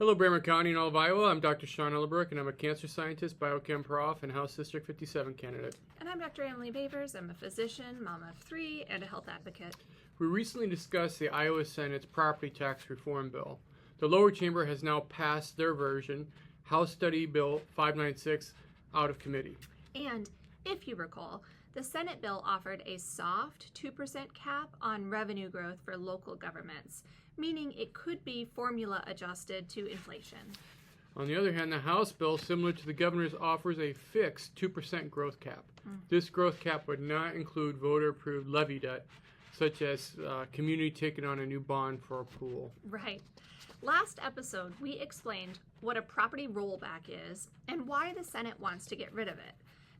Hello, Bremer County and all of Iowa. I'm Dr. Sean Ellebrook, and I'm a cancer scientist, biochem prof, and House District 57 candidate. And I'm Dr. Emily Babers. I'm a physician, mom of 3, and a health advocate. We recently discussed the Iowa Senate's property tax reform bill. The lower chamber has now passed their version, House Study Bill 596, out of committee. And if you recall, the Senate bill offered a soft 2% cap on revenue growth for local governments, meaning it could be formula adjusted to inflation. On the other hand, the House bill, similar to the governor's, offers a fixed 2% growth cap. This growth cap would not include voter-approved levy debt, such as community taking on a new bond for a pool. Right. Last episode, we explained what a property rollback is and why the Senate wants to get rid of it.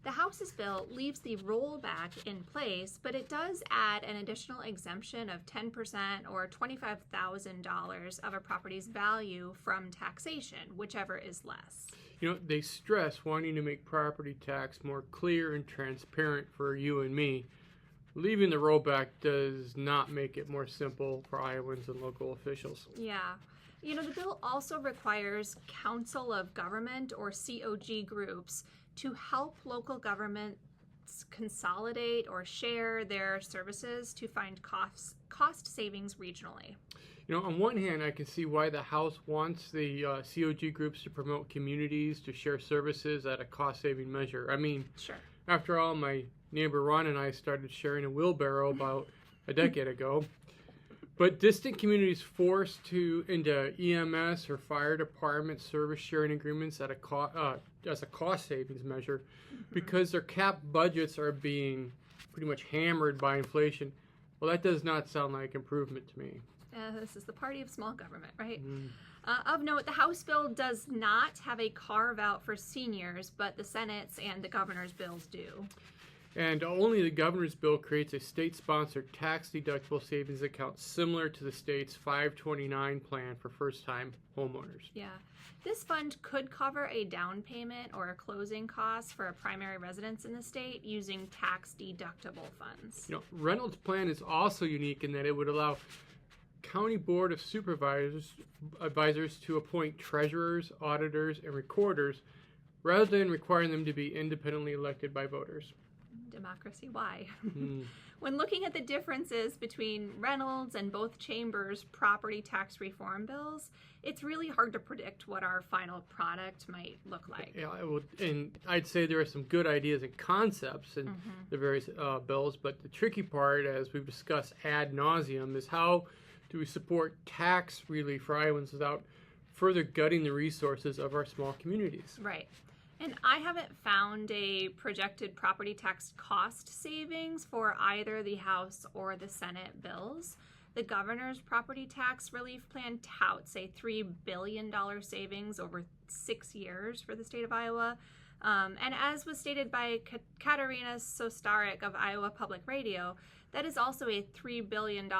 The House's bill leaves the rollback in place, but it does add an additional exemption of 10% or $25,000 of a property's value from taxation, whichever is less. You know, they stress wanting to make property tax more clear and transparent for you and me. Leaving the rollback does not make it more simple for Iowans and local officials. Yeah. You know, the bill also requires Council of Government or COG groups to help local governments consolidate or share their services to find cost savings regionally. You know, on one hand, I can see why the House wants the COG groups to promote communities to share services at a cost-saving measure. I mean, Sure. after all, my neighbor Ron and I started sharing a wheelbarrow about a decade ago. But distant communities forced into EMS or fire department service sharing agreements at as a cost savings measure, because their capped budgets are being pretty much hammered by inflation. Well, that does not sound like improvement to me. This is the party of small government, right? Of note, the House bill does not have a carve-out for seniors, but the Senate's and the governor's bills do. And only the governor's bill creates a state-sponsored tax-deductible savings account similar to the state's 529 plan for first-time homeowners. Yeah. This fund could cover a down payment or a closing cost for a primary residence in the state using tax-deductible funds. You know, Reynolds' plan is also unique in that it would allow County Board of Advisors to appoint treasurers, auditors, and recorders rather than requiring them to be independently elected by voters. Democracy, why? When looking at the differences between Reynolds and both chambers' property tax reform bills, it's really hard to predict what our final product might look like. Yeah, and I'd say there are some good ideas and concepts in the various bills, but the tricky part, as we've discussed ad nauseum, is how do we support tax relief for Iowans without further gutting the resources of our small communities? Right. And I haven't found a projected property tax cost savings for either the House or the Senate bills. The governor's property tax relief plan touts a $3 billion savings over 6 years for the state of Iowa. And as was stated by Katarina Sostarik of Iowa Public Radio, that is also a $3 billion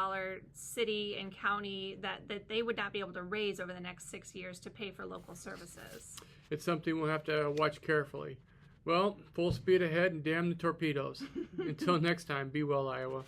city and county that they would not be able to raise over the next 6 years to pay for local services. It's something we'll have to watch carefully. Well, full speed ahead and damn the torpedoes. Until next time, be well, Iowa.